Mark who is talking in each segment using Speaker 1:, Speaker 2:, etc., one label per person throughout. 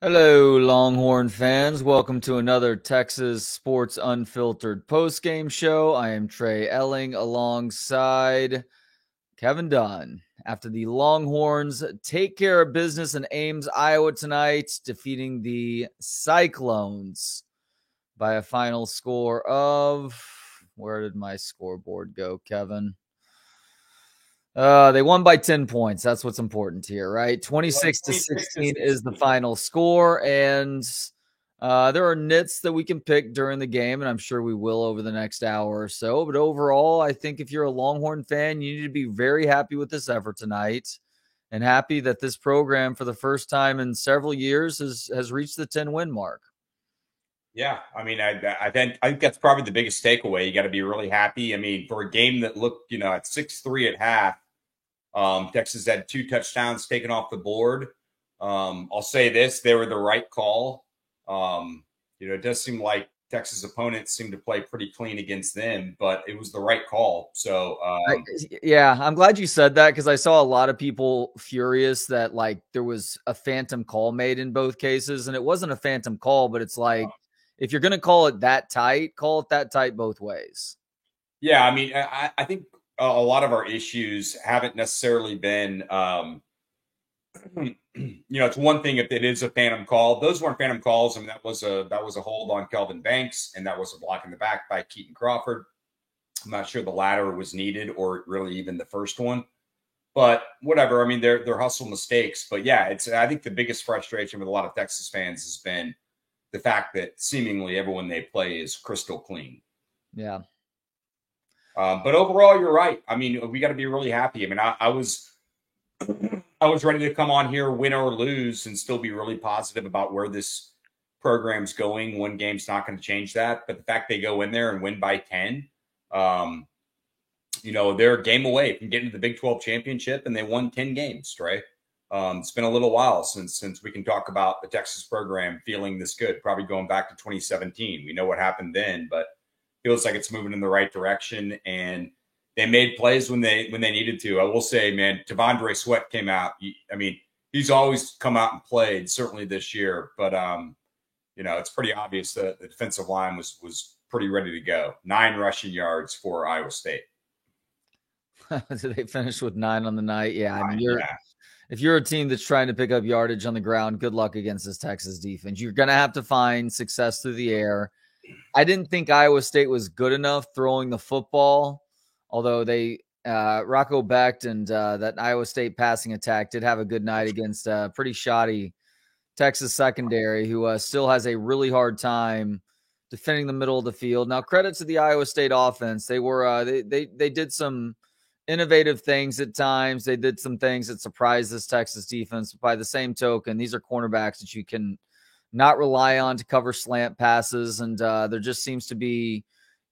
Speaker 1: Hello, Longhorn fans. Welcome to another Texas Sports Unfiltered postgame show. I am Trey Elling alongside Kevin Dunn. After the Longhorns take care of business in Ames, Iowa tonight, defeating the Cyclones by a final score of, where did my scoreboard go, Kevin? They won by 10 points. That's what's important here, right? 26 to 16 is the final score. And there are nits that we can pick during the game, and I'm sure we will over the next hour or so. But overall, I think if you're a Longhorn fan, you need to be very happy with this effort tonight and happy that this program, for the first time in several years, has reached the 10-win mark.
Speaker 2: Yeah, I mean, I think that's probably the biggest takeaway. You got to be really happy. I mean, for a game that looked, at 6-3 at half, Texas had 2 touchdowns taken off the board. I'll say this: they were the right call. It does seem like Texas opponents seem to play pretty clean against them, but it was the right call. So,
Speaker 1: Yeah, I'm glad you said that because I saw a lot of people furious that there was a phantom call made in both cases, and it wasn't a phantom call, but it's like if you're going to call it that tight, call it that tight both ways.
Speaker 2: yeah, I mean, I think a lot of our issues haven't necessarily been. It's one thing if it is a phantom call. Those weren't phantom calls. I mean, that was a hold on Kelvin Banks, and that was a block in the back by Keaton Crawford. I'm not sure the latter was needed or really even the first one, but whatever. I mean, they're hustle mistakes. But yeah, I think the biggest frustration with a lot of Texas fans has been the fact that seemingly everyone they play is crystal clean.
Speaker 1: Yeah.
Speaker 2: But overall, you're right. I mean, we got to be really happy. I mean, I was ready to come on here, win or lose, and still be really positive about where this program's going. One game's not going to change that, but the fact they go in there and win by 10, um, they're a game away from getting to the Big 12 championship, and they won 10 games, right? It's been a little while since we can talk about the Texas program feeling this good, probably going back to 2017. We know what happened then, but feels like it's moving in the right direction, and they made plays when they needed to. I will say, man, T'Vondre Sweat came out. I mean, he's always come out and played, certainly this year, but it's pretty obvious that the defensive line was pretty ready to go. 9 rushing yards for Iowa State.
Speaker 1: Did they finish with 9 on the night? Yeah, I mean,
Speaker 2: Yeah.
Speaker 1: if you're a team that's trying to pick up yardage on the ground, good luck against this Texas defense. You're going to have to find success through the air. I didn't think Iowa State was good enough throwing the football, although they Rocco Becht and that Iowa State passing attack did have a good night against pretty shoddy Texas secondary, who still has a really hard time defending the middle of the field. Now, credit to the Iowa State offense; they did some innovative things at times. They did some things that surprised this Texas defense. But by the same token, these are cornerbacks that you can not rely on to cover slant passes, and there just seems to be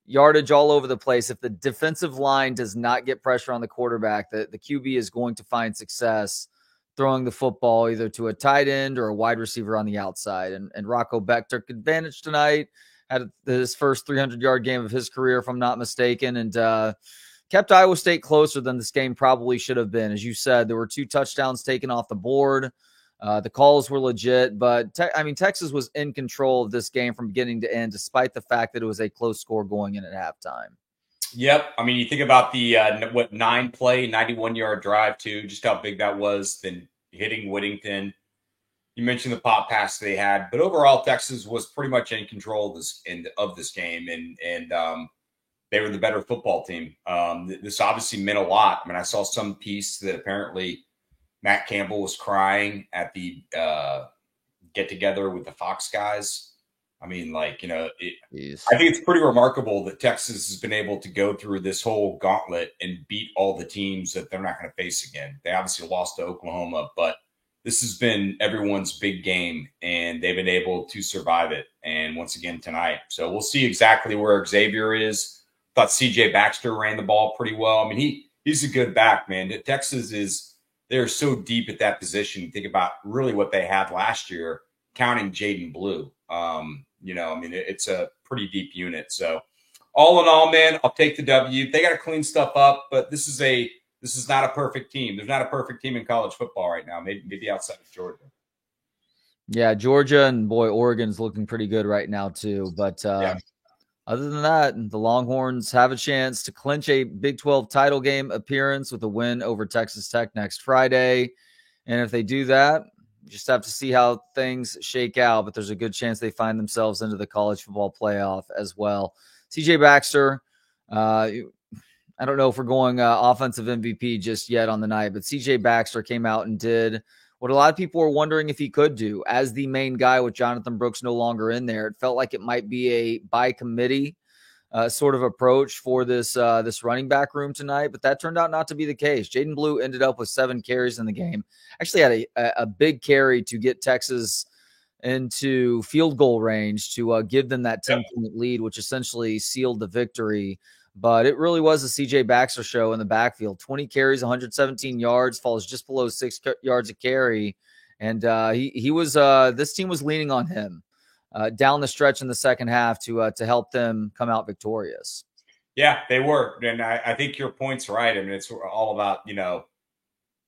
Speaker 1: yardage all over the place. If the defensive line does not get pressure on the quarterback, the QB is going to find success throwing the football either to a tight end or a wide receiver on the outside. And Rocco Becht took advantage tonight, had his first 300-yard game of his career, if I'm not mistaken, and kept Iowa State closer than this game probably should have been. As you said, there were 2 touchdowns taken off the board. The calls were legit, but Texas was in control of this game from beginning to end, despite the fact that it was a close score going in at halftime.
Speaker 2: Yep. I mean, you think about the 9-play, 91-yard drive too, just how big that was. Then hitting Whittington. You mentioned the pop pass they had, but overall, Texas was pretty much in control of this game, and they were the better football team. This obviously meant a lot. I mean, I saw some piece that apparently Matt Campbell was crying at the get together with the Fox guys. I mean, I think it's pretty remarkable that Texas has been able to go through this whole gauntlet and beat all the teams that they're not going to face again. They obviously lost to Oklahoma, but this has been everyone's big game, and they've been able to survive it. And once again tonight, so we'll see exactly where Xavier is. Thought CJ Baxter ran the ball pretty well. I mean, he's a good back, man. Texas they're so deep at that position. Think about really what they had last year, counting Jaden Blue. It's a pretty deep unit. So all in all, man, I'll take the W. They got to clean stuff up, but this is not a perfect team. There's not a perfect team in college football right now. Maybe outside of Georgia.
Speaker 1: Yeah, Georgia and boy, Oregon's looking pretty good right now too. But
Speaker 2: Yeah.
Speaker 1: other than that, the Longhorns have a chance to clinch a Big 12 title game appearance with a win over Texas Tech next Friday. And if they do that, you just have to see how things shake out. But there's a good chance they find themselves into the college football playoff as well. CJ Baxter, I don't know if we're going offensive MVP just yet on the night, but CJ Baxter came out and did what a lot of people were wondering if he could do as the main guy with Jonathan Brooks no longer in there. It felt like it might be a by committee sort of approach for this running back room tonight, but that turned out not to be the case. Jaden Blue ended up with 7 carries in the game. Actually had a big carry to get Texas into field goal range to give them that 10-point lead, which essentially sealed the victory. But it really was a CJ Baxter show in the backfield. 20 carries, 117 yards, falls just below 6 yards a carry. And he was this team was leaning on him down the stretch in the second half to help them come out victorious.
Speaker 2: Yeah, they were. And I think your point's right. I mean, it's all about,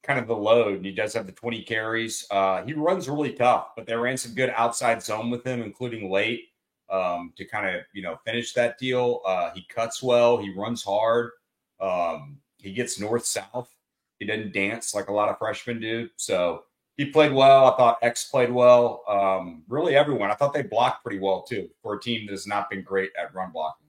Speaker 2: kind of the load. And he does have the 20 carries. He runs really tough, but they ran some good outside zone with him, including late. To kind of, finish that deal. He cuts well. He runs hard. He gets north-south. He doesn't dance like a lot of freshmen do. So he played well. I thought X played well. Really everyone. I thought they blocked pretty well, too, for a team that has not been great at run blocking.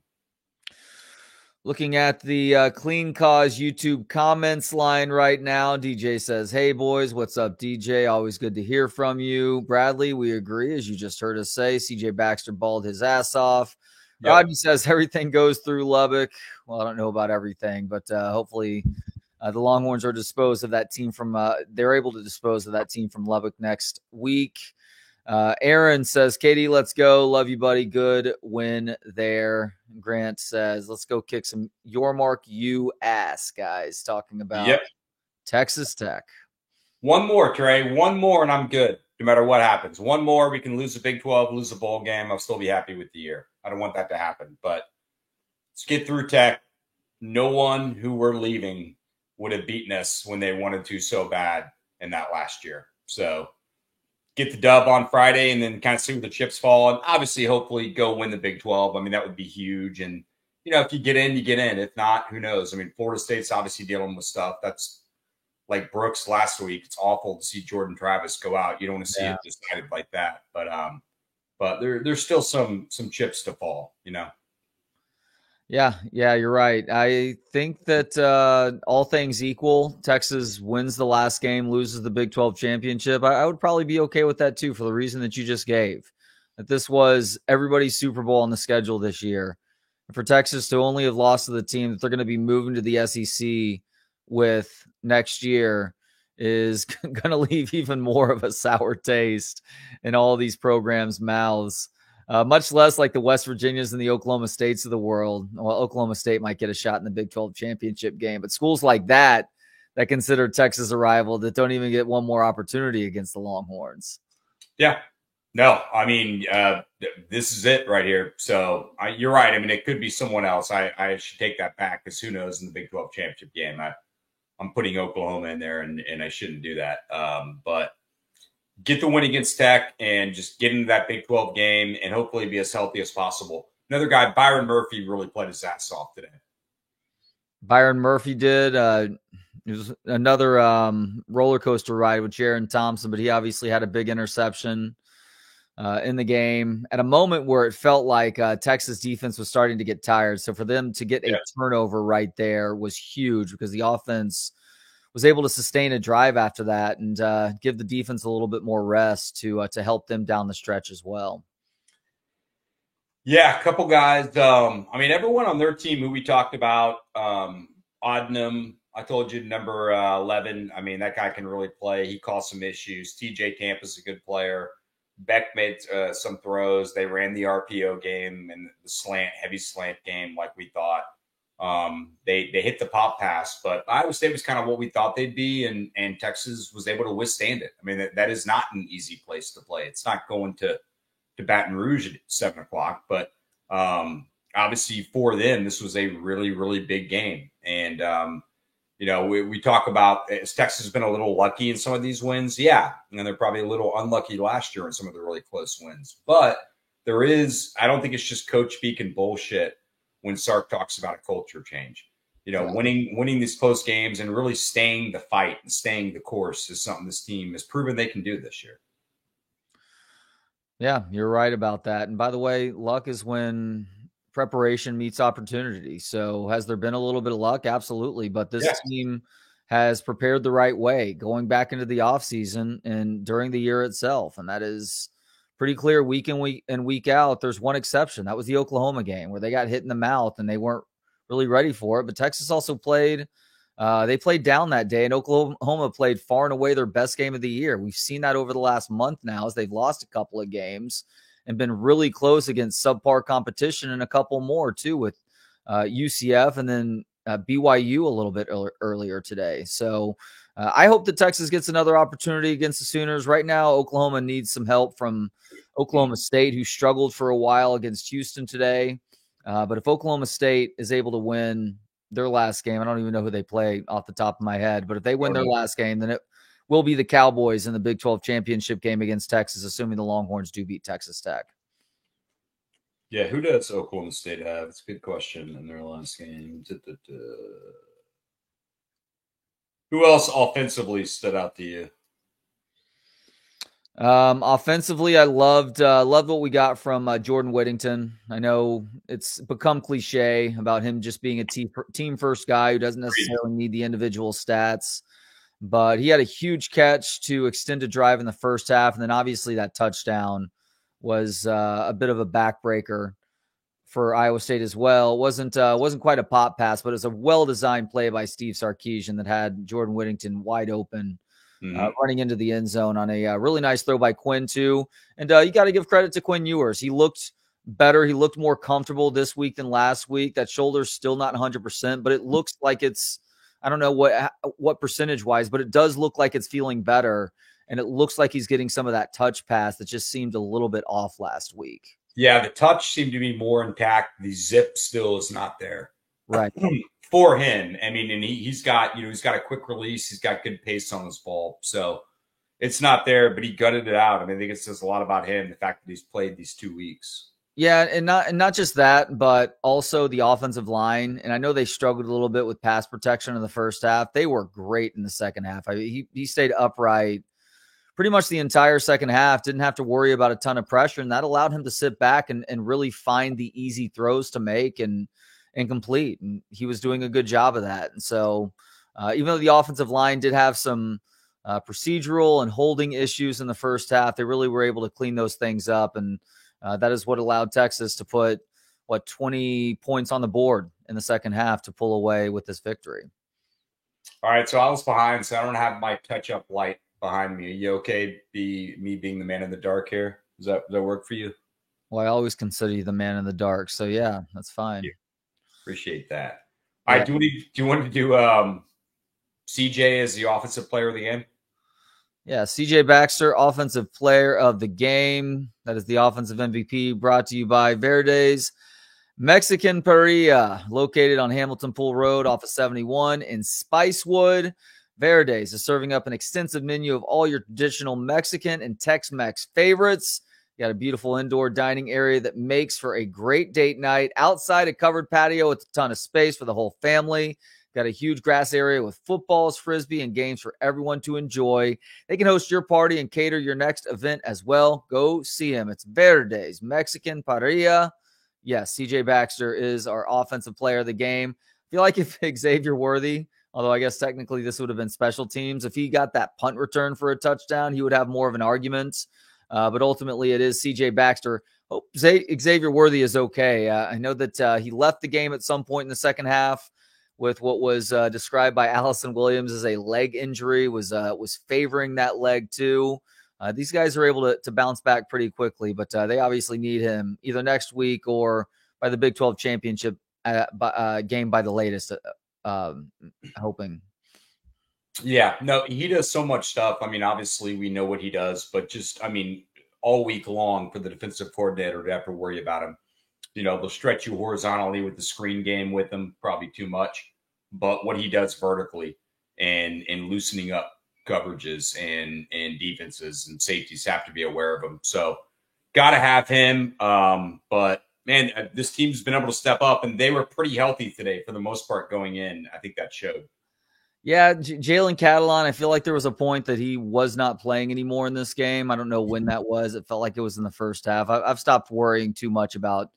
Speaker 1: Looking at the Clean Cause YouTube comments line right now, DJ says, "Hey, boys, what's up, DJ? Always good to hear from you." Bradley, we agree, as you just heard us say. CJ Baxter balled his ass off. Yep. Rodney says, everything goes through Lubbock. Well, I don't know about everything, but hopefully the Longhorns are disposed of that team from they're able to dispose of that team from Lubbock next week. Aaron says, Katie, let's go. Love you, buddy. Good win there. Grant says, let's go kick some your mark you ass, guys. Talking about Texas Tech.
Speaker 2: One more, Trey. One more, and I'm good. No matter what happens. One more, we can lose the Big 12, lose the bowl game. I'll still be happy with the year. I don't want that to happen. But let's get through Tech. No one who we're leaving would have beaten us when they wanted to so bad in that last year. So get the dub on Friday and then kind of see where the chips fall. And obviously, hopefully, go win the Big 12. I mean, that would be huge. And, if you get in, you get in. If not, who knows? I mean, Florida State's obviously dealing with stuff. That's like Brooks last week. It's awful to see Jordan Travis go out. You don't want to see it decided like that. But there's still some chips to fall,
Speaker 1: Yeah, you're right. I think that all things equal, Texas wins the last game, loses the Big 12 championship. I would probably be okay with that too, for the reason that you just gave. That this was everybody's Super Bowl on the schedule this year. And for Texas to only have lost to the team that they're going to be moving to the SEC with next year is going to leave even more of a sour taste in all these programs' mouths. Much less like the West Virginias and the Oklahoma States of the world. Well, Oklahoma State might get a shot in the Big 12 championship game, but schools like that consider Texas a rival that don't even get one more opportunity against the Longhorns.
Speaker 2: Yeah. No, I mean, this is it right here. So you're right. I mean, it could be someone else. I should take that back because who knows in the Big 12 championship game. I'm putting Oklahoma in there, and I shouldn't do that. But get the win against Tech and just get into that Big 12 game and hopefully be as healthy as possible. Another guy, Byron Murphy, really played his ass off today.
Speaker 1: Byron Murphy did. It was another roller coaster ride with Jaron Thompson, but he obviously had a big interception in the game at a moment where it felt like Texas defense was starting to get tired. So for them to get a turnover right there was huge because the offense was able to sustain a drive after that and give the defense a little bit more rest to help them down the stretch as well.
Speaker 2: Yeah, a couple guys. I mean, everyone on their team who we talked about, Odnum, I told you, number 11. I mean, that guy can really play. He caused some issues. TJ Camp is a good player. Beck made some throws. They ran the RPO game and the heavy slant game like we thought. They hit the pop pass, but Iowa State was kind of what we thought they'd be, and Texas was able to withstand it. I mean, that is not an easy place to play. It's not going to Baton Rouge at 7:00, but obviously for them, this was a really, really big game. And We talk about has Texas been a little lucky in some of these wins? Yeah. And they're probably a little unlucky last year in some of the really close wins. But I don't think it's just coach speak and bullshit when Sark talks about a culture change. Winning these close games and really staying the fight and staying the course is something this team has proven they can do this year.
Speaker 1: Yeah, you're right about that. And by the way, luck is when preparation meets opportunity. So has there been a little bit of luck? Absolutely. But this team has prepared the right way going back into the offseason and during the year itself. And that is pretty clear week in week out. There's one exception. That was the Oklahoma game where they got hit in the mouth and they weren't really ready for it. But Texas also played they played down that day, and Oklahoma played far and away their best game of the year. We've seen that over the last month now as they've lost a couple of games and been really close against subpar competition and a couple more too with UCF and then BYU a little bit earlier today. So I hope that Texas gets another opportunity against the Sooners. Right now, Oklahoma needs some help from Oklahoma State, who struggled for a while against Houston today. But if Oklahoma State is able to win their last game, I don't even know who they play off the top of my head, but if they win their last game, then it will be the Cowboys in the Big 12 championship game against Texas, assuming the Longhorns do beat Texas Tech.
Speaker 2: Yeah, who does Oklahoma State have? It's a good question in their last game. Who else offensively stood out to you?
Speaker 1: Offensively, I loved what we got from Jordan Whittington. I know it's become cliche about him just being a team first guy who doesn't necessarily need the individual stats, but he had a huge catch to extend a drive in the first half, and then obviously that touchdown was a bit of a backbreaker for Iowa State as well. Wasn't quite a pop pass, but it was a well-designed play by Steve Sarkisian that had Jordan Whittington wide open, running into the end zone on a really nice throw by Quinn too. And you got to give credit to Quinn Ewers. He looked better. He looked more comfortable this week than last week. That shoulder's still not 100%, but it looks like it's, I don't know what percentage wise, but it does look like it's feeling better. And it looks like he's getting some of that touch pass that just seemed a little bit off last week.
Speaker 2: Yeah, the touch seemed to be more intact. The zip still is not there.
Speaker 1: Right.
Speaker 2: For him. I mean, and he's got a quick release. He's got good pace on his ball. So it's not there, but he gutted it out. I mean, I think it says a lot about him, the fact that he's played these 2 weeks.
Speaker 1: Yeah, and not just that, but also the offensive line. And I know they struggled a little bit with pass protection in the first half. They were great in the second half. He stayed upright pretty much the entire second half, didn't have to worry about a ton of pressure, and that allowed him to sit back and really find the easy throws to make and complete. And he was doing a good job of that. And so even though the offensive line did have some procedural and holding issues in the first half, they really were able to clean those things up. And that is what allowed Texas to put 20 points on the board in the second half to pull away with this victory.
Speaker 2: All right. So I was behind, so I don't have my touch-up light behind me. Are you okay me being the man in the dark here? Does that work for you?
Speaker 1: Well, I always consider you the man in the dark. So yeah, that's fine.
Speaker 2: Appreciate that. All right. Do you want to do CJ as the offensive player of the game?
Speaker 1: Yeah, CJ Baxter, offensive player of the game. That is the offensive MVP, brought to you by Verdes Mexican Parrilla, located on Hamilton Pool Road off of 71 in Spicewood. Verdes is serving up an extensive menu of all your traditional Mexican and Tex-Mex favorites. You got a beautiful indoor dining area that makes for a great date night. Outside, a covered patio with a ton of space for the whole family. Got a huge grass area with footballs, frisbee, and games for everyone to enjoy. They can host your party and cater your next event as well. Go see him. It's Verdes Mexican Parrilla. Yes, CJ Baxter is our offensive player of the game. I feel like if Xavier Worthy, although I guess technically this would have been special teams, if he got that punt return for a touchdown, he would have more of an argument. But ultimately, it is CJ Baxter. Hope Xavier Worthy is okay. I know that he left the game at some point in the second half with what was described by Allison Williams as a leg injury, was favoring that leg too. These guys are able to bounce back pretty quickly, but they obviously need him either next week or by the Big 12 championship game by the latest, hoping.
Speaker 2: Yeah, no, he does so much stuff. I mean, obviously we know what he does, but just, I mean, all week long for the defensive coordinator to have to worry about him. They'll stretch you horizontally with the screen game with him, probably too much. but what he does vertically and loosening up coverages and defenses and safeties have to be aware of him. So got to have him. But man, this team's been able to step up, and they were pretty healthy today for the most part going in. I think that showed.
Speaker 1: Yeah, Jalen Catalon, I feel like there was a point that he was not playing anymore in this game. I don't know when that was. It felt like it was in the first half. I've stopped worrying too much about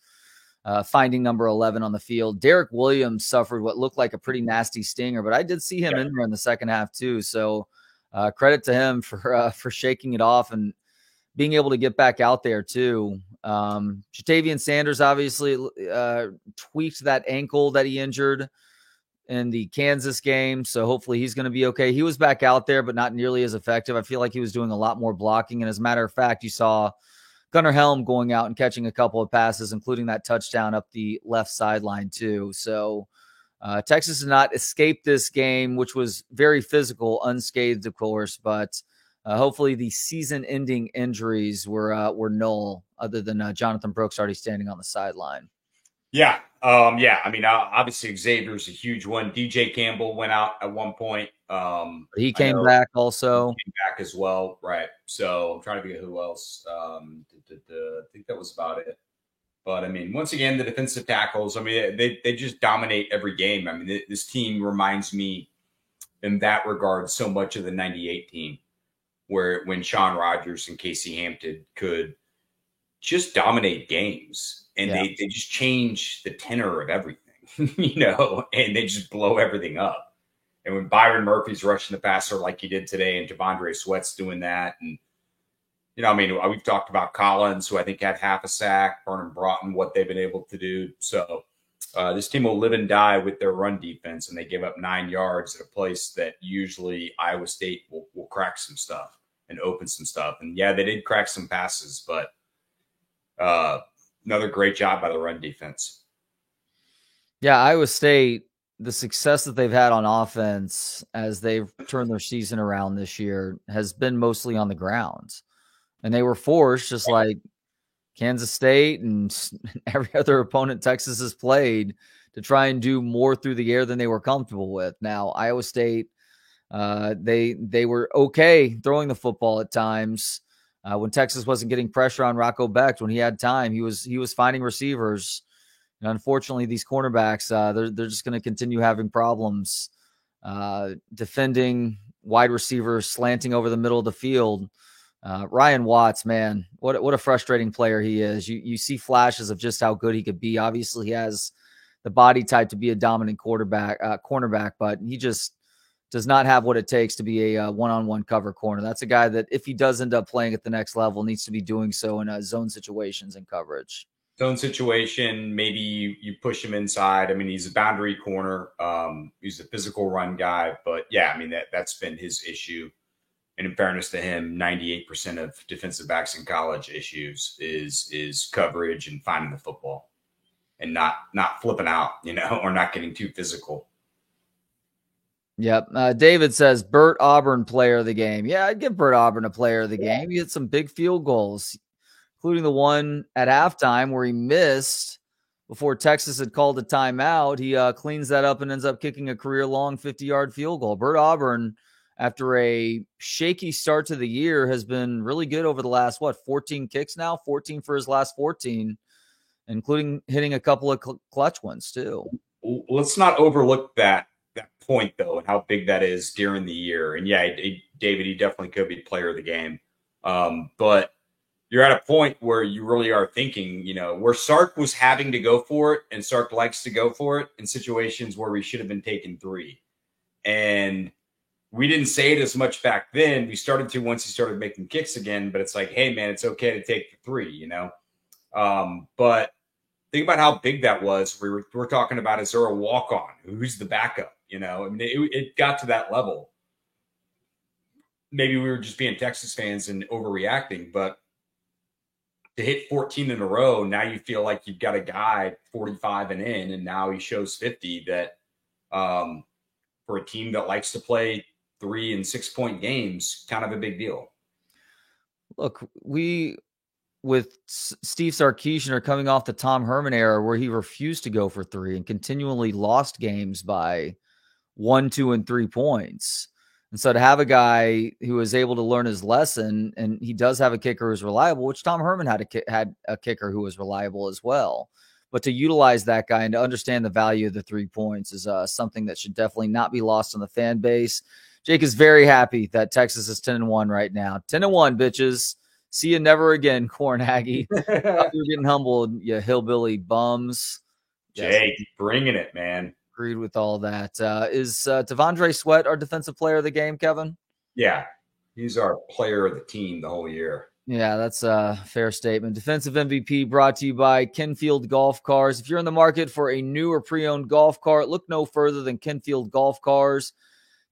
Speaker 1: finding number 11 on the field. Derek Williams suffered what looked like a pretty nasty stinger, but I did see him in there in the second half too. So credit to him for shaking it off and being able to get back out there too. Jatavian Sanders obviously tweaked that ankle that he injured in the Kansas game. So hopefully he's going to be okay. He was back out there, but not nearly as effective. I feel like he was doing a lot more blocking. And as a matter of fact, you saw Gunnar Helm going out and catching a couple of passes, including that touchdown up the left sideline too. So Texas did not escape this game, which was very physical, unscathed, of course, but hopefully the season-ending injuries were null, other than Jonathan Brooks already standing on the sideline.
Speaker 2: Yeah. I mean, obviously Xavier's a huge one. DJ Campbell went out at one point.
Speaker 1: He came back also.
Speaker 2: He came back as well. Right. So I'm trying to think of who else. I think that was about it. But I mean, once again, the defensive tackles, I mean, they just dominate every game. I mean, this team reminds me in that regard so much of the 98 team, where when Shawn Rogers and Casey Hampton could just dominate games. And they just change the tenor of everything, and they just blow everything up. And when Byron Murphy's rushing the passer like he did today, and Javondre Sweat's doing that, and I mean, we've talked about Collins, who I think had half a sack, Vernon Broughton, what they've been able to do. So this team will live and die with their run defense, and they give up 9 yards at a place that usually Iowa State will crack some stuff and open some stuff. And yeah, they did crack some passes, but another great job by the run defense.
Speaker 1: Yeah, Iowa State, the success that they've had on offense as they've turned their season around this year has been mostly on the ground. And they were forced, just like Kansas State and every other opponent Texas has played, to try and do more through the air than they were comfortable with. Now, Iowa State, they were okay throwing the football at times. When Texas wasn't getting pressure on Rocco Becht, when he had time, he was finding receivers. And unfortunately, these cornerbacks, they're just going to continue having problems defending wide receivers, slanting over the middle of the field. Ryan Watts, man, what a frustrating player he is. You see flashes of just how good he could be. Obviously, he has the body type to be a dominant cornerback, but he just does not have what it takes to be a one-on-one cover corner. That's a guy that, if he does end up playing at the next level, needs to be doing so in zone situations and coverage.
Speaker 2: Zone situation, maybe you push him inside. I mean, he's a boundary corner. He's a physical run guy. But, yeah, I mean, that's been his issue. And in fairness to him, 98% of defensive backs in college issues is coverage and finding the football and not flipping out, or not getting too physical.
Speaker 1: Yep. David says Bert Auburn player of the game. Yeah, I'd give Bert Auburn a player of the game. He had some big field goals, including the one at halftime where he missed before Texas had called a timeout. He cleans that up and ends up kicking a career-long 50-yard field goal. Bert Auburn, after a shaky start to the year, has been really good over the last, 14 kicks now? 14 for his last 14, including hitting a couple of clutch ones too.
Speaker 2: Let's not overlook that point, though, and how big that is during the year. And yeah, David, he definitely could be player of the game. But you're at a point where you really are thinking, where Sark was having to go for it, and Sark likes to go for it in situations where we should have been taking 3. And we didn't say it as much back then. We started to once he started making kicks again, but it's like, hey, man, it's okay to take the 3, But think about how big that was. We're talking about, is there a walk-on? Who's the backup? I mean, it got to that level. Maybe we were just being Texas fans and overreacting, but to hit 14 in a row, now you feel like you've got a guy 45 and in, and now he shows 50. That for a team that likes to play 3 and 6 point games, kind of a big deal.
Speaker 1: Look, we with Steve Sarkisian are coming off the Tom Herman era where he refused to go for 3 and continually lost games by 1, 2, and 3 points. And so to have a guy who is able to learn his lesson, and he does have a kicker who's reliable, which Tom Herman had a kicker who was reliable as well. But to utilize that guy and to understand the value of the 3 points is something that should definitely not be lost on the fan base. Jake is very happy that Texas is 10-1 right now. 10-1, bitches. See you never again, Cornhaggy. You're getting humbled, you hillbilly bums.
Speaker 2: Jake, yes. Bringing it, man.
Speaker 1: Agreed with all that. Is T'Vondre Sweat our defensive player of the game, Kevin?
Speaker 2: Yeah, he's our player of the team the whole year.
Speaker 1: Yeah, that's a fair statement. Defensive MVP brought to you by Kenfield Golf Cars. If you're in the market for a new or pre-owned golf cart, look no further than Kenfield Golf Cars.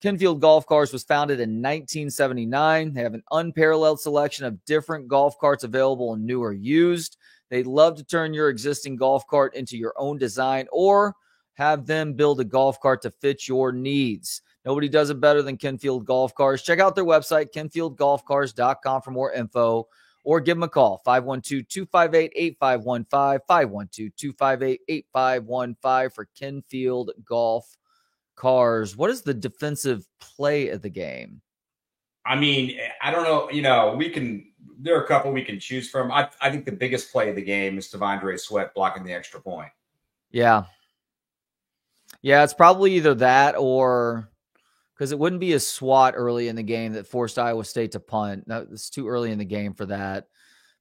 Speaker 1: Kenfield Golf Cars was founded in 1979. They have an unparalleled selection of different golf carts available in new or used. They'd love to turn your existing golf cart into your own design or have them build a golf cart to fit your needs. Nobody does it better than Kenfield Golf Cars. Check out their website, kenfieldgolfcars.com, for more info, or give them a call, 512-258-8515, 512-258-8515 for Kenfield Golf Cars. What is the defensive play of the game?
Speaker 2: I mean, I don't know. You know, there are a couple we can choose from. I think the biggest play of the game is T'Vondre Sweat blocking the extra point.
Speaker 1: Yeah. Yeah, it's probably either that or because it wouldn't be a swat early in the game that forced Iowa State to punt. No, it's too early in the game for that.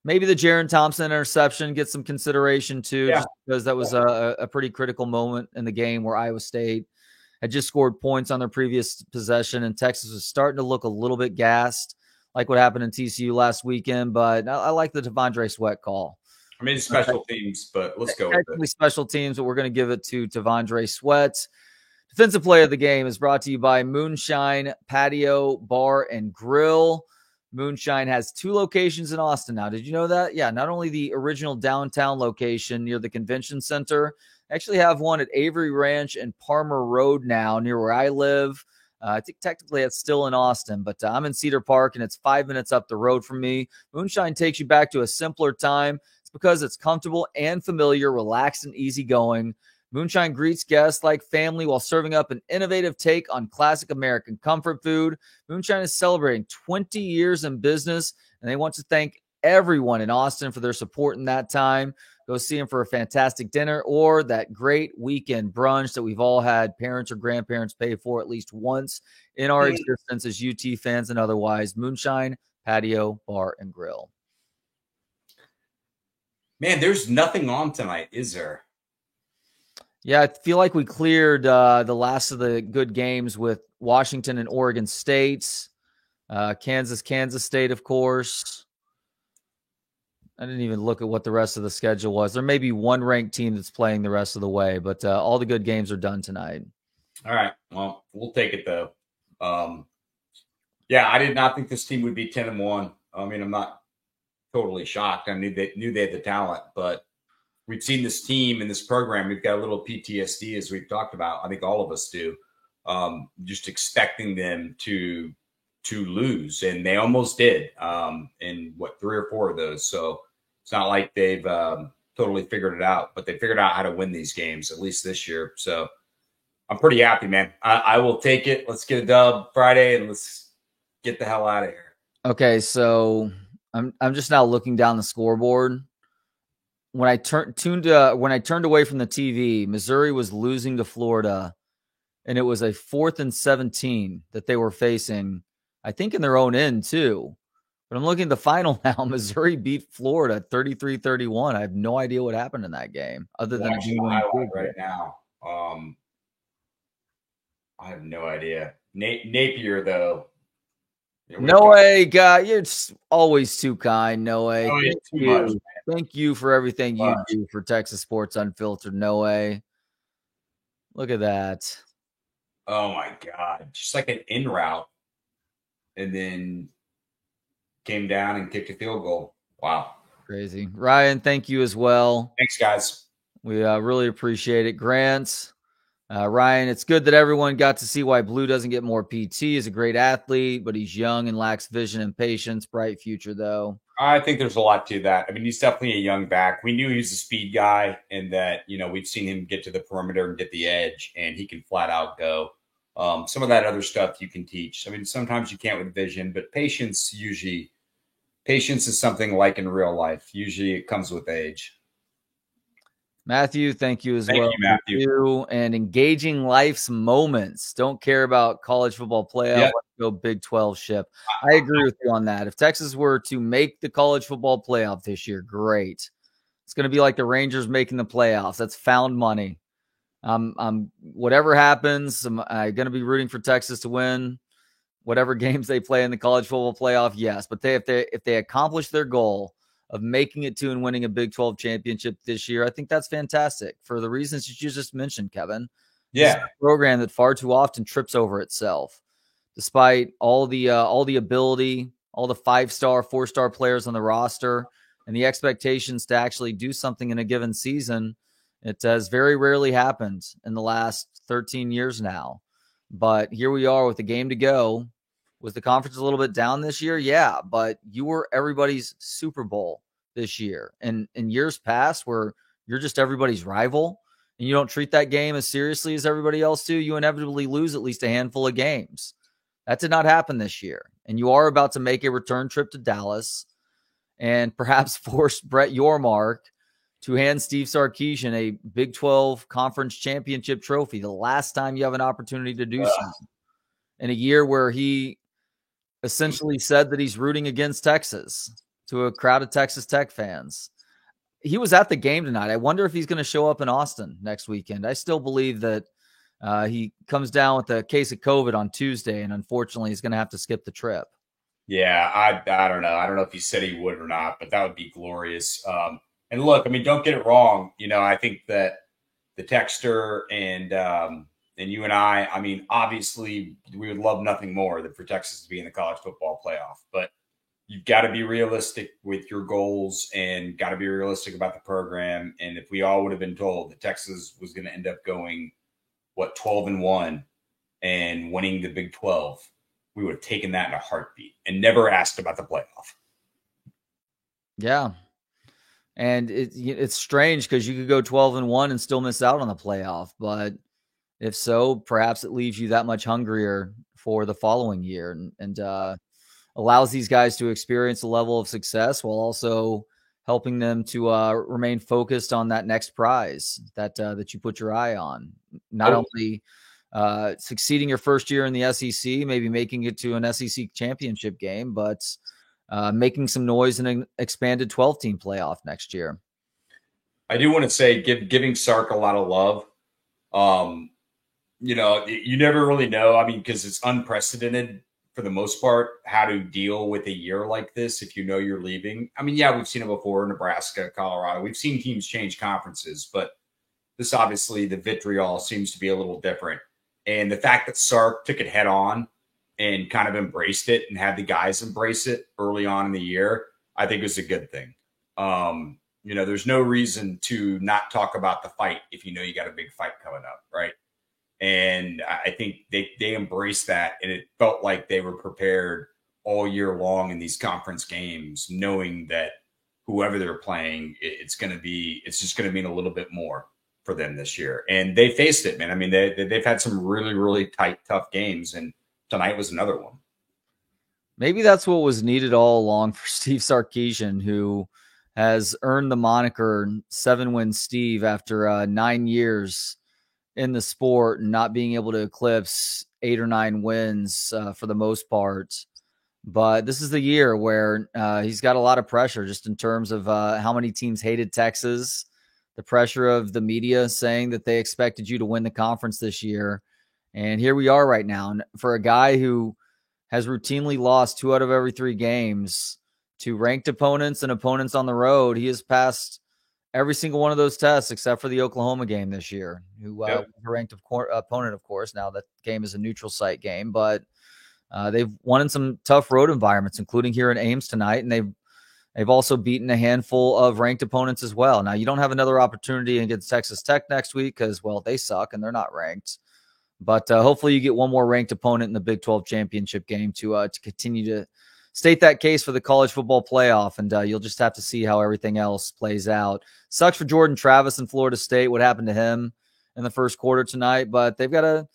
Speaker 1: Maybe the Jaron Thompson interception gets some consideration too, just because that was a pretty critical moment in the game where Iowa State had just scored points on their previous possession, and Texas was starting to look a little bit gassed, like what happened in TCU last weekend. But I like the T'Vondre Sweat call.
Speaker 2: I mean, special teams, but let's go with it.
Speaker 1: Special teams, but we're going to give it to T'Vondre Sweat. Defensive player of the game is brought to you by Moonshine Patio Bar and Grill. Moonshine has 2 locations in Austin now. Did you know that? Yeah, not only the original downtown location near the convention center, actually have one at Avery Ranch and Palmer Road now near where I live. I think technically it's still in Austin, but I'm in Cedar Park, and it's 5 minutes up the road from me. Moonshine takes you back to a simpler time. It's because it's comfortable and familiar, relaxed, and easygoing. Moonshine greets guests like family while serving up an innovative take on classic American comfort food. Moonshine is celebrating 20 years in business, and they want to thank everyone in Austin for their support in that time. Go see them for a fantastic dinner or that great weekend brunch that we've all had parents or grandparents pay for at least once in our existence as UT fans and otherwise. Moonshine Patio Bar and Grill.
Speaker 2: Man, there's nothing on tonight, is there?
Speaker 1: Yeah, I feel like we cleared the last of the good games with Washington and Oregon State, Kansas State, of course. I didn't even look at what the rest of the schedule was. There may be one ranked team that's playing the rest of the way, but all the good games are done tonight.
Speaker 2: All right. Well, we'll take it, though. Yeah, I did not think this team would be 10-1. I mean, I'm not totally shocked. I knew they had the talent, but we've seen this team and this program. We've got a little PTSD, as we've talked about. I think all of us do. Just expecting them to lose, and they almost did in 3 or 4 of those. So it's not like they've totally figured it out, but they figured out how to win these games, at least this year. So I'm pretty happy, man. I will take it. Let's get a dub Friday, and let's get the hell out of here.
Speaker 1: Okay, so I'm just now looking down the scoreboard. When I turned away from the TV, Missouri was losing to Florida, and it was a 4th and 17 that they were facing, I think in their own end too. But I'm looking at the final now. Missouri beat Florida 33-31. I have no idea what happened in that game other than
Speaker 2: right now. I have no idea. Napier, though.
Speaker 1: No way, God. You're always too kind, No way. Thank you for everything you do for Texas Sports Unfiltered, No way. Look at that.
Speaker 2: Oh, my God. Just like an in route. And then came down and kicked a field goal. Wow.
Speaker 1: Crazy. Ryan, thank you as well.
Speaker 2: Thanks, guys.
Speaker 1: We really appreciate it. Grant, Ryan, it's good that everyone got to see why Blue doesn't get more PT. He's a great athlete, but he's young and lacks vision and patience. Bright future, though.
Speaker 2: I think there's a lot to that. I mean, he's definitely a young back. We knew he was a speed guy and that, we've seen him get to the perimeter and get the edge, and he can flat out go. Some of that other stuff you can teach. I mean, sometimes you can't with vision, but patience is something like in real life. Usually it comes with age.
Speaker 1: Matthew, thank you as
Speaker 2: Thank
Speaker 1: well.
Speaker 2: you, Matthew.
Speaker 1: And engaging life's moments. Don't care about college football playoff.
Speaker 2: Yep.
Speaker 1: Let's go Big 12 ship. I agree with you on that. If Texas were to make the college football playoff this year, great. It's going to be like the Rangers making the playoffs. That's found money. Whatever happens, I'm going to be rooting for Texas to win whatever games they play in the college football playoff. Yes, but if they accomplish their goal of making it to and winning a Big 12 championship this year, I think that's fantastic for the reasons that you just mentioned, Kevin.
Speaker 2: Yeah,
Speaker 1: this is a program that far too often trips over itself, despite all the ability, all the 5-star, 4-star players on the roster, and the expectations to actually do something in a given season. It has very rarely happened in the last 13 years now. But here we are with a game to go. Was the conference a little bit down this year? Yeah, but you were everybody's Super Bowl this year. And in years past where you're just everybody's rival and you don't treat that game as seriously as everybody else do, you inevitably lose at least a handful of games. That did not happen this year. And you are about to make a return trip to Dallas and perhaps force Brett Yormark to hand Steve Sarkisian a Big 12 conference championship trophy, the last time you have an opportunity to do so. In a year where he essentially said that he's rooting against Texas to a crowd of Texas Tech fans. He was at the game tonight. I wonder if he's going to show up in Austin next weekend. I still believe that he comes down with a case of COVID on Tuesday, and unfortunately he's going to have to skip the trip.
Speaker 2: Yeah, I don't know. I don't know if he said he would or not, but that would be glorious. And look, I mean, don't get it wrong. You know, I think that the Texter and you and I mean, obviously we would love nothing more than for Texas to be in the college football playoff, but you've got to be realistic with your goals and got to be realistic about the program. And if we all would have been told that Texas was going to end up going, 12-1 and winning the Big 12, we would have taken that in a heartbeat and never asked about the playoff.
Speaker 1: Yeah. And it's strange because you could go 12-1 and still miss out on the playoff. But if so, perhaps it leaves you that much hungrier for the following year and allows these guys to experience a level of success while also helping them to remain focused on that next prize that you put your eye on. Not only succeeding your first year in the SEC, maybe making it to an SEC championship game, but making some noise in an expanded 12-team playoff next year.
Speaker 2: I do want to say giving Sark a lot of love. You know, you never really know. I mean, because it's unprecedented for the most part, how to deal with a year like this if you know you're leaving. I mean, yeah, we've seen it before, Nebraska, Colorado. We've seen teams change conferences, but this obviously, the vitriol seems to be a little different. And the fact that Sark took it head on and kind of embraced it and had the guys embrace it early on in the year, I think was a good thing. You know, there's no reason to not talk about the fight if you know you got a big fight coming up, right? And I think they embraced that, and it felt like they were prepared all year long in these conference games, knowing that whoever they're playing, it's just going to mean a little bit more for them this year. And they faced it, man. I mean, they've had some really, really tight, tough games, and tonight was another one.
Speaker 1: Maybe that's what was needed all along for Steve Sarkisian, who has earned the moniker 7-win Steve after 9 years in the sport and not being able to eclipse 8 or 9 wins for the most part. But this is the year where he's got a lot of pressure just in terms of how many teams hated Texas, the pressure of the media saying that they expected you to win the conference this year. And here we are right now. And for a guy who has routinely lost 2 out of every 3 games to ranked opponents and opponents on the road, he has passed every single one of those tests except for the Oklahoma game this year, who was a ranked opponent, of course. Now that game is a neutral site game, but they've won in some tough road environments, including here in Ames tonight, and they've also beaten a handful of ranked opponents as well. Now, you don't have another opportunity against Texas Tech next week because, well, they suck and they're not ranked. But hopefully you get one more ranked opponent in the Big 12 championship game to continue to state that case for the college football playoff, and you'll just have to see how everything else plays out. Sucks for Jordan Travis in Florida State, what happened to him in the first quarter tonight, but they've got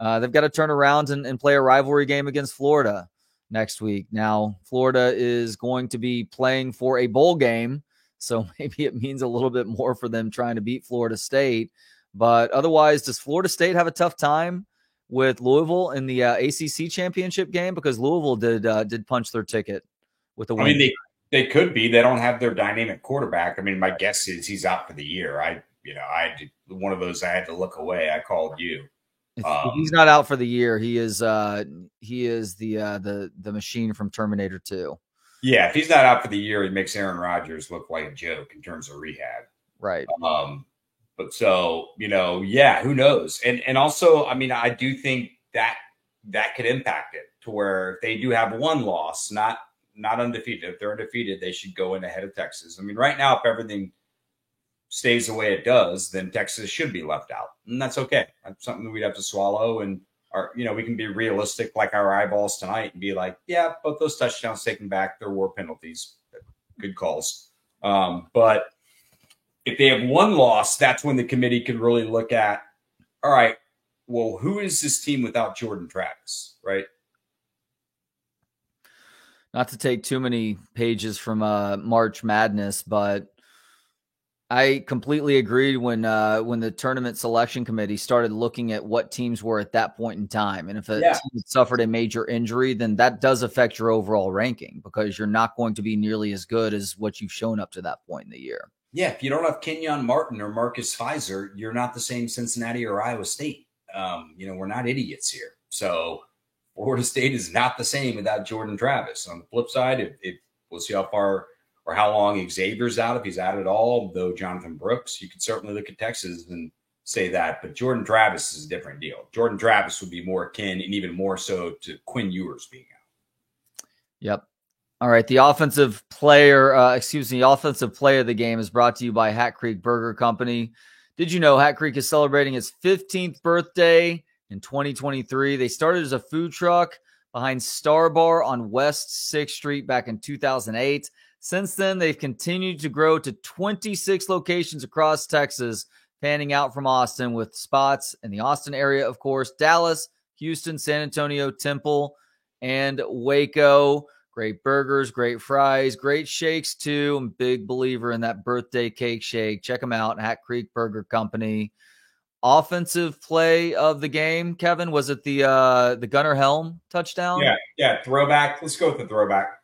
Speaker 1: They've got to turn around and play a rivalry game against Florida next week. Now, Florida is going to be playing for a bowl game, so maybe it means a little bit more for them trying to beat Florida State. But otherwise, does Florida State have a tough time with Louisville in the ACC championship game? Because Louisville did punch their ticket with a win.
Speaker 2: I mean, they could be. They don't have their dynamic quarterback. I mean, my guess is he's out for the year. I did one of those. I had to look away. I called you.
Speaker 1: If he's not out for the year, he is the machine from Terminator 2.
Speaker 2: Yeah, if he's not out for the year, he makes Aaron Rodgers look like a joke in terms of rehab.
Speaker 1: Right.
Speaker 2: But so, yeah, who knows? And also, I mean, I do think that could impact it to where if they do have one loss, not undefeated. If they're undefeated, they should go in ahead of Texas. I mean, right now, if everything stays the way it does, then Texas should be left out. And that's okay. That's something that we'd have to swallow. And we can be realistic like our eyeballs tonight and be like, yeah, both those touchdowns taken back, there were penalties. Good calls. But if they have one loss, that's when the committee can really look at, all right, well, who is this team without Jordan Travis, right?
Speaker 1: Not to take too many pages from March Madness, but I completely agreed when the tournament selection committee started looking at what teams were at that point in time. And if a team suffered a major injury, then that does affect your overall ranking because you're not going to be nearly as good as what you've shown up to that point in the year.
Speaker 2: Yeah, if you don't have Kenyon Martin or Marcus Fizer, you're not the same Cincinnati or Iowa State. We're not idiots here. So Florida State is not the same without Jordan Travis. On the flip side, if we'll see how far or how long Xavier's out, if he's out at all, though Jonathan Brooks, you could certainly look at Texas and say that. But Jordan Travis is a different deal. Jordan Travis would be more akin and even more so to Quinn Ewers being out.
Speaker 1: Yep. All right. The offensive play of the game is brought to you by Hat Creek Burger Company. Did you know Hat Creek is celebrating its 15th birthday in 2023? They started as a food truck behind Star Bar on West 6th Street back in 2008. Since then, they've continued to grow to 26 locations across Texas, panning out from Austin with spots in the Austin area, of course, Dallas, Houston, San Antonio, Temple, and Waco. Great burgers, great fries, great shakes too. I'm a big believer in that birthday cake shake. Check them out, Hat Creek Burger Company. Offensive play of the game, Kevin, was it the Gunnar Helm touchdown?
Speaker 2: Yeah, throwback. Let's go with the throwback.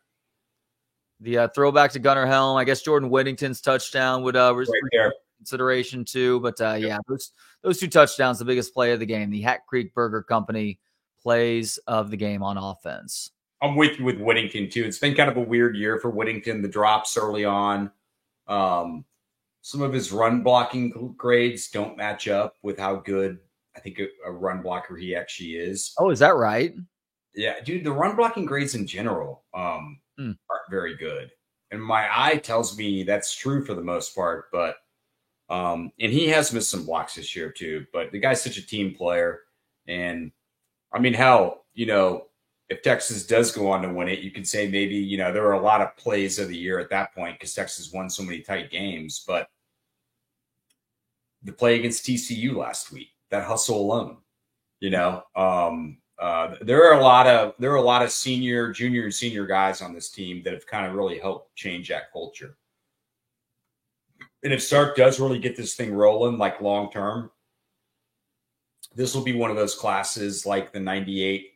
Speaker 1: The throwback to Gunnar Helm. I guess Jordan Whittington's touchdown would consideration too. But those two touchdowns, the biggest play of the game. The Hat Creek Burger Company plays of the game on offense.
Speaker 2: I'm with you with Whittington too. It's been kind of a weird year for Whittington. The drops early on. Some of his run blocking grades don't match up with how good I think a run blocker he actually is.
Speaker 1: Oh, is that right?
Speaker 2: Yeah, dude, the run blocking grades in general aren't very good. And my eye tells me that's true for the most part, but and he has missed some blocks this year too, but the guy's such a team player. And I mean, hell, if Texas does go on to win it, you could say maybe, there were a lot of plays of the year at that point because Texas won so many tight games, but the play against TCU last week, that hustle alone, there are a lot of junior and senior guys on this team that have kind of really helped change that culture. And if Sark does really get this thing rolling, like long term, this will be one of those classes like the 98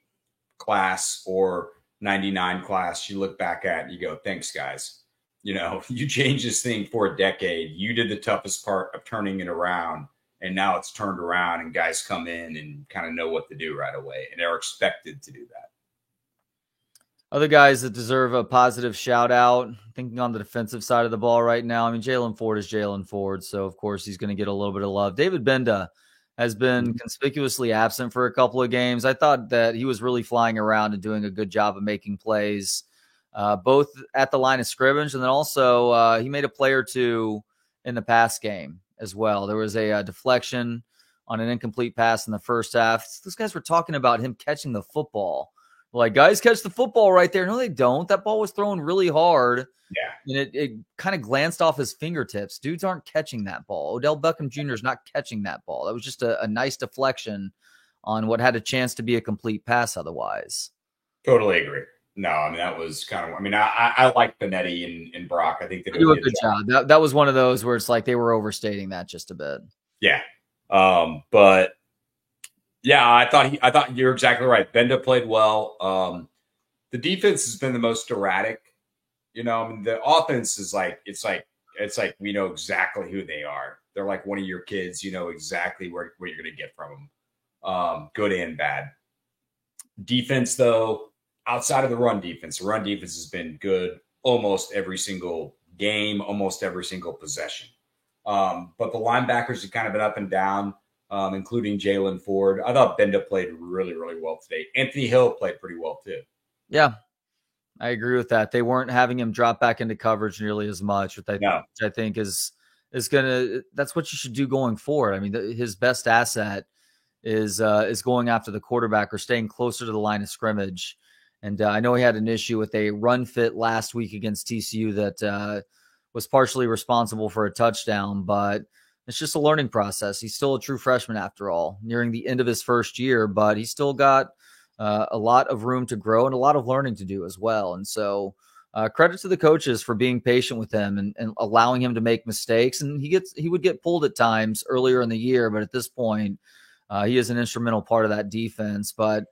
Speaker 2: class or 99 class you look back at and you go, thanks, guys. You changed this thing for a decade. You did the toughest part of turning it around. And now it's turned around and guys come in and kind of know what to do right away. And they're expected to do that.
Speaker 1: Other guys that deserve a positive shout out, thinking on the defensive side of the ball right now. I mean, Jaylan Ford is Jaylan Ford. So, of course, he's going to get a little bit of love. David Benda has been conspicuously absent for a couple of games. I thought that he was really flying around and doing a good job of making plays, both at the line of scrimmage, and then also he made a play or two in the pass game as well. There was a deflection on an incomplete pass in the first half. Those guys were talking about him catching the football. Like, guys catch the football right there. No, they don't. That ball was thrown really hard. Yeah. And it kind of glanced off his fingertips. Dudes aren't catching that ball. Odell Beckham Jr. is not catching that ball. That was just a nice deflection on what had a chance to be a complete pass otherwise.
Speaker 2: Totally agree. No, I mean, that was kind of, I mean, I like Benetti and Brock. I think they
Speaker 1: do a good job. That was one of those where it's like they were overstating that just a bit.
Speaker 2: Yeah. But yeah, I thought you're exactly right. Benda played well. The defense has been the most erratic. You know, I mean, the offense is like, it's like we know exactly who they are. They're like one of your kids. You know exactly what you're going to get from them, good and bad. Defense, though, outside of the run defense has been good almost every single game, almost every single possession. But the linebackers have kind of been up and down, including Jaylan Ford. I thought Benda played really, really well today. Anthony Hill played pretty well too.
Speaker 1: Yeah, I agree with that. They weren't having him drop back into coverage nearly as much, which I think is gonna. That's what you should do going forward. I mean, his best asset is going after the quarterback or staying closer to the line of scrimmage. And I know he had an issue with a run fit last week against TCU that was partially responsible for a touchdown, but it's just a learning process. He's still a true freshman after all, nearing the end of his first year, but he's still got a lot of room to grow and a lot of learning to do as well. And so credit to the coaches for being patient with him and allowing him to make mistakes. And he would get pulled at times earlier in the year, but at this point, he is an instrumental part of that defense. But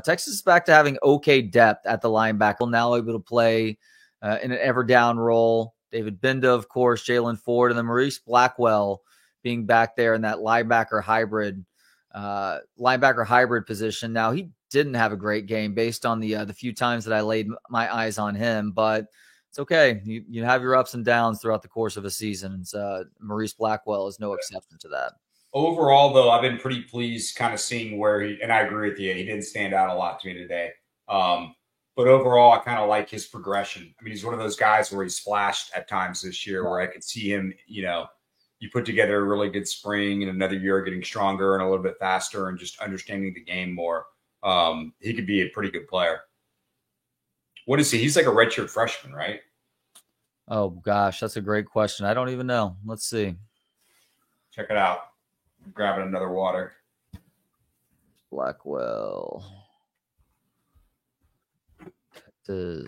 Speaker 1: Texas is back to having okay depth at the linebacker. Now able to play in an ever down role. David Benda, of course, Jaylan Ford, and then Maurice Blackwell being back there in that linebacker hybrid position. Now, he didn't have a great game based on the few times that I laid my eyes on him, but it's okay. You have your ups and downs throughout the course of a season. And Maurice Blackwell is no exception to that.
Speaker 2: Overall, though, I've been pretty pleased kind of seeing where and I agree with you, he didn't stand out a lot to me today. But overall, I kind of like his progression. I mean, he's one of those guys where he splashed at times this year where I could see him, you put together a really good spring and another year getting stronger and a little bit faster and just understanding the game more. He could be a pretty good player. What is he? He's like a redshirt freshman, right?
Speaker 1: Oh, gosh, that's a great question. I don't even know. Let's see.
Speaker 2: Check it out. I'm grabbing another water.
Speaker 1: Blackwell. He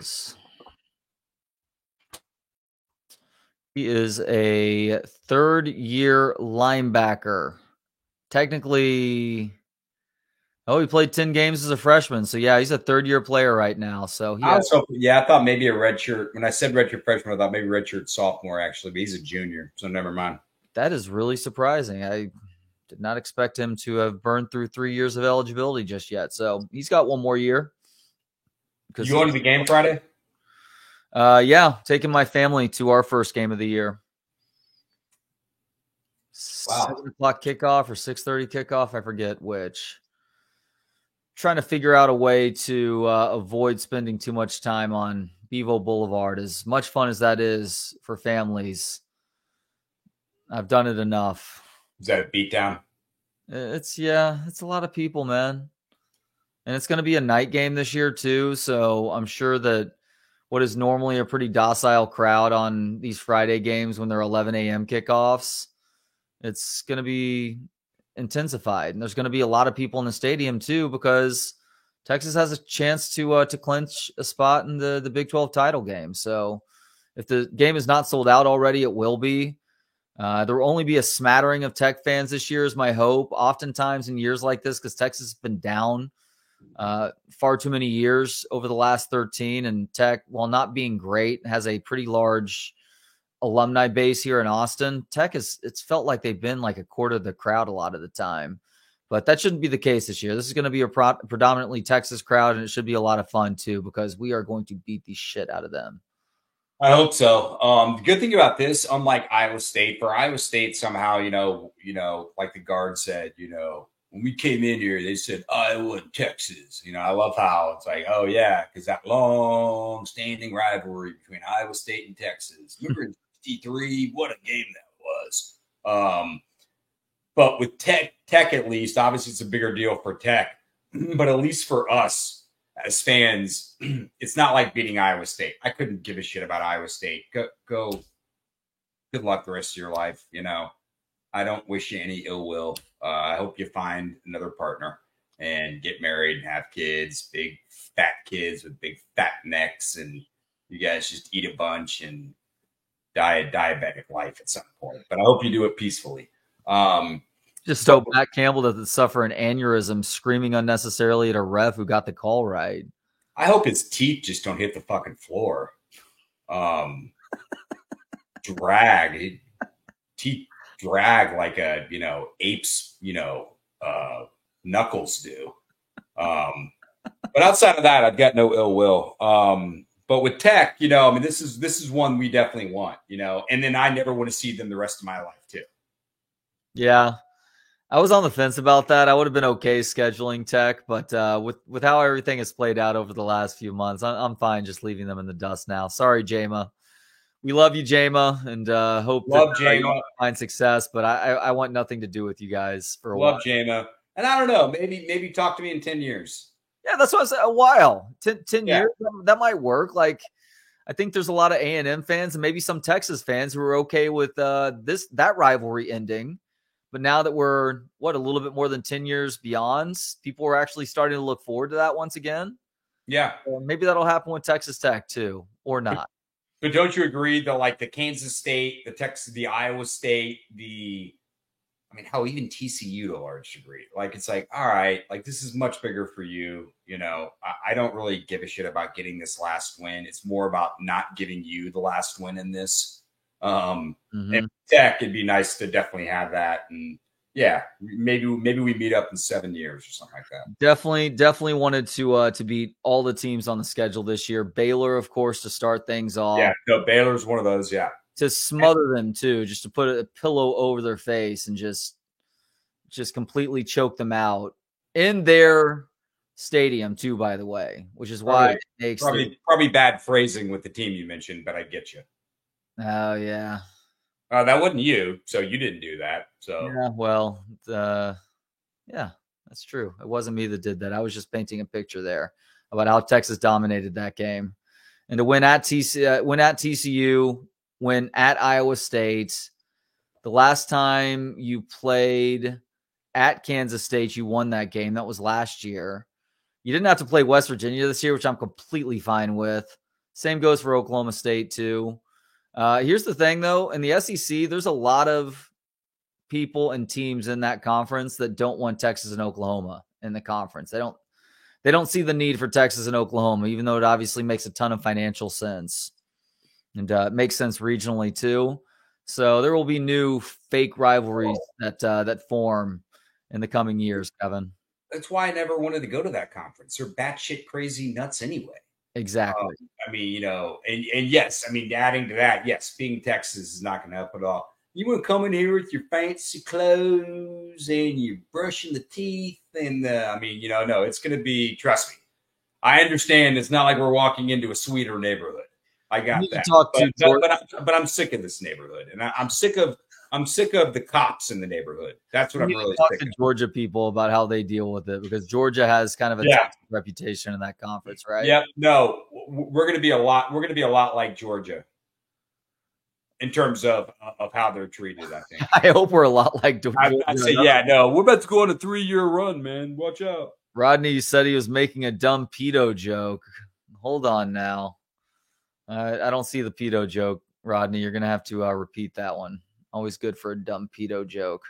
Speaker 1: is a third-year linebacker. Technically, he played 10 games as a freshman. So, yeah, he's a third-year player right now. So,
Speaker 2: I thought maybe a redshirt. When I said redshirt freshman, I thought maybe redshirt sophomore, actually. But he's a junior, so never mind.
Speaker 1: That is really surprising. I did not expect him to have burned through 3 years of eligibility just yet. So, he's got one more year.
Speaker 2: You going to the game Friday?
Speaker 1: Yeah, taking my family to our first game of the year.
Speaker 2: Wow.
Speaker 1: 7 o'clock kickoff or 6:30 kickoff, I forget which. Trying to figure out a way to avoid spending too much time on Bevo Boulevard. As much fun as that is for families, I've done it enough.
Speaker 2: Is that a beatdown?
Speaker 1: It's a lot of people, man. And it's going to be a night game this year too, so I'm sure that what is normally a pretty docile crowd on these Friday games when they're 11 a.m. kickoffs, it's going to be intensified. And there's going to be a lot of people in the stadium too, because Texas has a chance to clinch a spot in the Big 12 title game. So if the game is not sold out already, it will be. There will only be a smattering of Tech fans this year is my hope. Oftentimes in years like this, because Texas has been down far too many years over the last 13, and Tech, while not being great, has a pretty large alumni base here in Austin. Tech it's felt like they've been like a quarter of the crowd a lot of the time, but that shouldn't be the case this year. This is going to be a predominantly Texas crowd, and it should be a lot of fun too, because we are going to beat the shit out of them.
Speaker 2: I hope so. The good thing about this, unlike Iowa State, for Iowa State somehow, like the guard said, when we came in here, they said Iowa and Texas. I love how it's like, oh yeah, because that long-standing rivalry between Iowa State and Texas. Remember in '63, what a game that was. But with Tech at least, obviously it's a bigger deal for Tech, but at least for us as fans, it's not like beating Iowa State. I couldn't give a shit about Iowa State. Go. Good luck the rest of your life. I don't wish you any ill will. I hope you find another partner. and get married and have kids, big fat kids with big fat necks, and you guys just eat a bunch and die a diabetic life at some point. But I hope you do it peacefully.
Speaker 1: Just so Matt Campbell doesn't suffer an aneurysm screaming unnecessarily at a ref who got the call right.
Speaker 2: I hope his teeth just don't hit the fucking floor. Teeth drag like a, ape's, knuckles do. But outside of that, I've got no ill will. But with Tech, this is one we definitely want, and then I never want to see them the rest of my life too.
Speaker 1: Yeah. I was on the fence about that. I would have been okay scheduling Tech, but with how everything has played out over the last few months, I'm fine just leaving them in the dust now. Sorry, Jama. We love you, Jama, and hope that you find success. But I want nothing to do with you guys for a while.
Speaker 2: Love Jama, and I don't know. Maybe talk to me in 10 years.
Speaker 1: Yeah, that's what I said. A while, 10 years, that might work. Like, I think there's a lot of A&M fans and maybe some Texas fans who are okay with that rivalry ending. But now that we're, a little bit more than 10 years beyond, people are actually starting to look forward to that once again.
Speaker 2: Yeah.
Speaker 1: So maybe that'll happen with Texas Tech too, or not.
Speaker 2: But don't you agree that like the Kansas State, the Texas, the Iowa State, how even TCU to a large degree, like it's like, all right, like this is much bigger for you. I don't really give a shit about getting this last win. It's more about not giving you the last win in this. And Tech, it'd be nice to definitely have that. And yeah, maybe we meet up in 7 years or something like that.
Speaker 1: Definitely wanted to beat all the teams on the schedule this year. Baylor, of course, to start things off.
Speaker 2: Yeah, no, Baylor's one of those. Yeah,
Speaker 1: to smother them too, just to put a pillow over their face and just completely choke them out in their stadium too. By the way, which is why it makes
Speaker 2: probably bad phrasing with the team you mentioned, but I get you.
Speaker 1: Oh yeah.
Speaker 2: That wasn't you, so you didn't do that. So
Speaker 1: yeah, well, yeah, that's true. It wasn't me that did that. I was just painting a picture there about how Texas dominated that game, and to win at TCU, win at Iowa State. The last time you played at Kansas State, you won that game. That was last year. You didn't have to play West Virginia this year, which I'm completely fine with. Same goes for Oklahoma State too. Here's the thing, though. In the SEC, there's a lot of people and teams in that conference that don't want Texas and Oklahoma in the conference. They don't see the need for Texas and Oklahoma, even though it obviously makes a ton of financial sense. And it makes sense regionally, too. So there will be new fake rivalries that form in the coming years, Kevin.
Speaker 2: That's why I never wanted to go to that conference. They're batshit crazy nuts anyway.
Speaker 1: Exactly.
Speaker 2: And yes, adding to that, yes, being Texas is not going to help at all. You want to come in here with your fancy clothes and you're brushing the teeth and no, it's going to be, trust me. I understand it's not like we're walking into a sweeter neighborhood. I got that. But I'm sick of this neighborhood, and I'm sick of the cops in the neighborhood. That's what I'm really sick of.
Speaker 1: Georgia people about how they deal with it, because Georgia has kind of a reputation in that conference, right?
Speaker 2: Yeah. No, we're going to be a lot like Georgia in terms of how they're treated, I think.
Speaker 1: I hope we're a lot like Georgia.
Speaker 2: I'd say, we're about to go on a 3-year run, man. Watch out.
Speaker 1: Rodney said he was making a dumb pedo joke. Hold on now. I don't see the pedo joke, Rodney. You're going to have to repeat that one. Always good for a dumb pedo joke.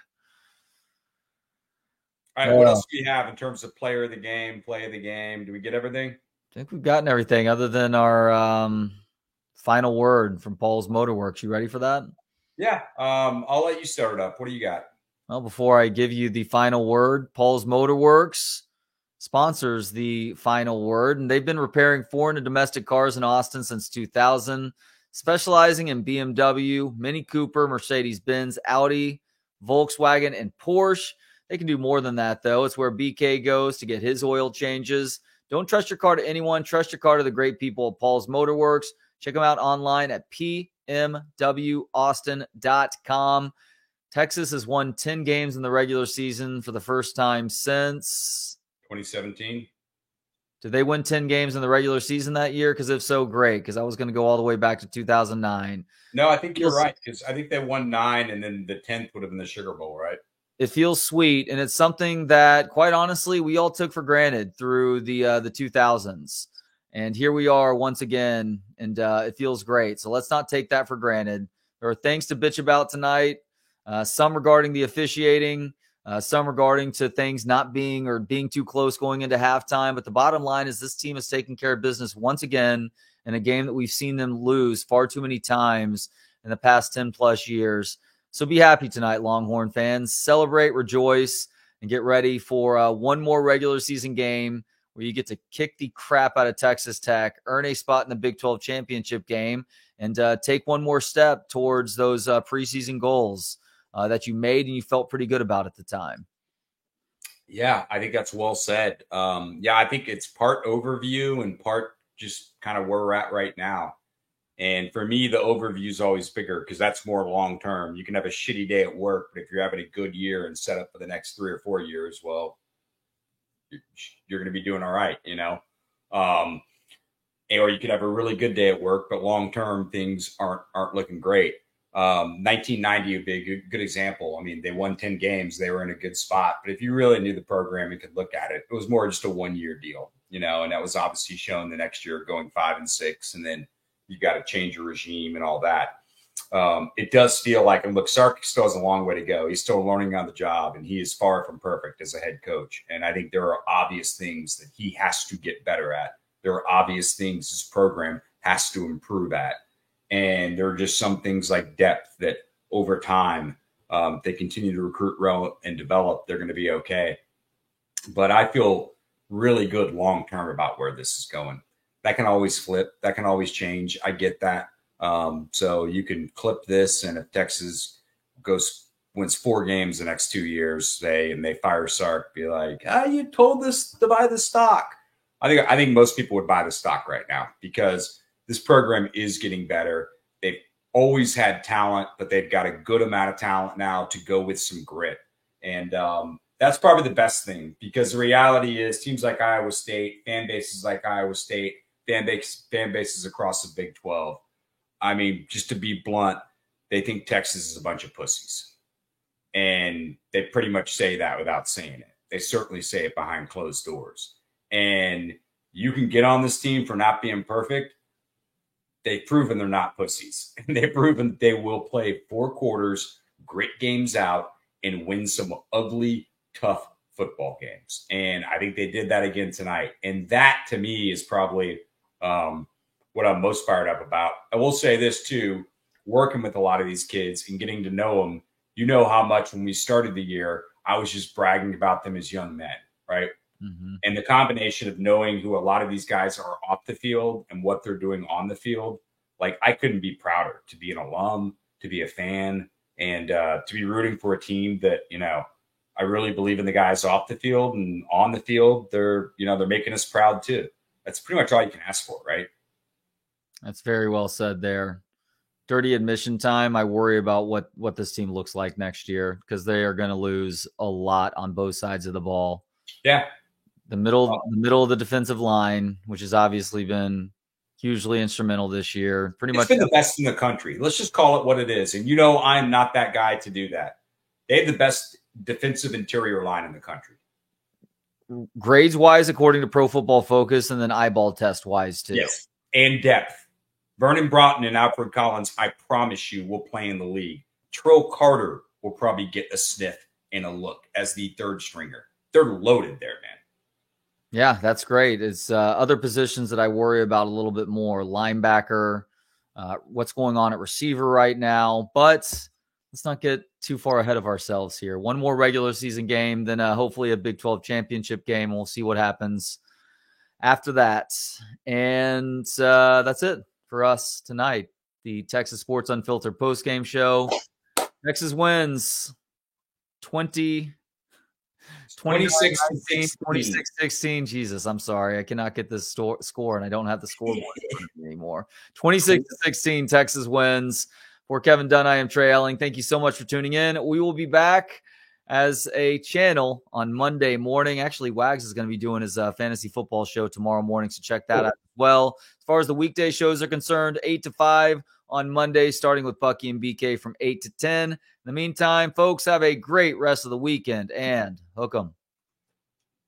Speaker 2: All right, what else do we have in terms of play of the game? Do we get everything?
Speaker 1: I think we've gotten everything other than our final word from Paul's Motorworks. You ready for that?
Speaker 2: Yeah. I'll let you start it up. What do you got?
Speaker 1: Well, before I give you the final word, Paul's Motorworks sponsors the final word, and they've been repairing foreign and domestic cars in Austin since 2000, specializing in BMW, Mini Cooper, Mercedes-Benz, Audi, Volkswagen, and Porsche. They can do more than that, though. It's where BK goes to get his oil changes. Don't trust your car to anyone. Trust your car to the great people at Paul's Motorworks. Check them out online at pmwaustin.com. Texas has won 10 games in the regular season for the first time since
Speaker 2: 2017.
Speaker 1: Did they win 10 games in the regular season that year? Because if so, great. Because I was going to go all the way back to 2009.
Speaker 2: No, I think you're right. Because I think they won 9, and then the 10th would have been the Sugar Bowl, right?
Speaker 1: It feels sweet, and it's something that, quite honestly, we all took for granted through the 2000s. And here we are once again, and it feels great. So let's not take that for granted. There are things to bitch about tonight, some regarding the officiating, some regarding to things not being or being too close going into halftime. But the bottom line is this team is taking care of business once again in a game that we've seen them lose far too many times in the past 10 plus years. So be happy tonight, Longhorn fans. Celebrate, rejoice, and get ready for one more regular season game where you get to kick the crap out of Texas Tech, earn a spot in the Big 12 championship game, and take one more step towards those preseason goals that you made and you felt pretty good about at the time.
Speaker 2: Yeah, I think that's well said. I think it's part overview and part just kind of where we're at right now. And for me, the overview is always bigger because that's more long term. You can have a shitty day at work, but if you're having a good year and set up for the next 3 or 4 years, well, you're going to be doing all right, or you could have a really good day at work, but long term things aren't looking great. 1990 would be a good example. I mean, they won 10 games, they were in a good spot, but if you really knew the program and could look at it, it was more just a 1-year deal, and that was obviously shown the next year going 5-6, and then you got to change your regime and all that. It does feel like, and look, Sark still has a long way to go. He's still learning on the job, and he is far from perfect as a head coach. And I think there are obvious things that he has to get better at. There are obvious things his program has to improve at. And there are just some things like depth that over time, they continue to recruit and develop, they're going to be okay. But I feel really good long-term about where this is going. That can always flip. That can always change. I get that. So you can clip this, and if Texas wins 4 games the next 2 years, and they fire Sark, be like, you told us to buy the stock. I think most people would buy the stock right now because this program is getting better. They've always had talent, but they've got a good amount of talent now to go with some grit. And that's probably the best thing, because the reality is teams like Iowa State, fan bases like Iowa State, fan bases across the Big 12. I mean, just to be blunt, they think Texas is a bunch of pussies. And they pretty much say that without saying it. They certainly say it behind closed doors. And you can get on this team for not being perfect. They've proven they're not pussies. And they've proven that they will play 4 quarters, grit games out, and win some ugly, tough football games. And I think they did that again tonight. And that, to me, is probably what I'm most fired up about. I will say this too, working with a lot of these kids and getting to know them, how much when we started the year, I was just bragging about them as young men, right? Mm-hmm. And the combination of knowing who a lot of these guys are off the field and what they're doing on the field, like I couldn't be prouder to be an alum, to be a fan, and to be rooting for a team that, I really believe in the guys off the field, and on the field, they're making us proud too. That's pretty much all you can ask for, right?
Speaker 1: That's very well said there. Dirty admission time. I worry about what this team looks like next year, because they are going to lose a lot on both sides of the ball.
Speaker 2: Yeah.
Speaker 1: The middle of the defensive line, which has obviously been hugely instrumental this year. It's
Speaker 2: been the best in the country. Let's just call it what it is. And I'm not that guy to do that. They have the best defensive interior line in the country.
Speaker 1: Grades wise, according to Pro Football Focus, and then eyeball test wise too.
Speaker 2: Yes, and depth. Vernon Broughton and Alfred Collins, I promise you, will play in the league. Terrell Carter will probably get a sniff and a look as the third stringer. They're loaded there, man.
Speaker 1: Yeah, that's great. It's other positions that I worry about a little bit more. Linebacker, what's going on at receiver right now. But let's not get too far ahead of ourselves here. One more regular season game, then hopefully a Big 12 championship game. We'll see what happens after that. And that's it for us tonight. The Texas Sports Unfiltered postgame show. Texas wins 26-16. Jesus, I'm sorry. I cannot get this score, and I don't have the scoreboard anymore. 26-16, Texas wins. For Kevin Dunn, I am Trey Elling. Thank you so much for tuning in. We will be back as a channel on Monday morning. Actually, Wags is going to be doing his fantasy football show tomorrow morning, so check that out as well. As far as the weekday shows are concerned, 8 to 5 on Monday, starting with Bucky and BK from 8 to 10. In the meantime, folks, have a great rest of the weekend and hook 'em.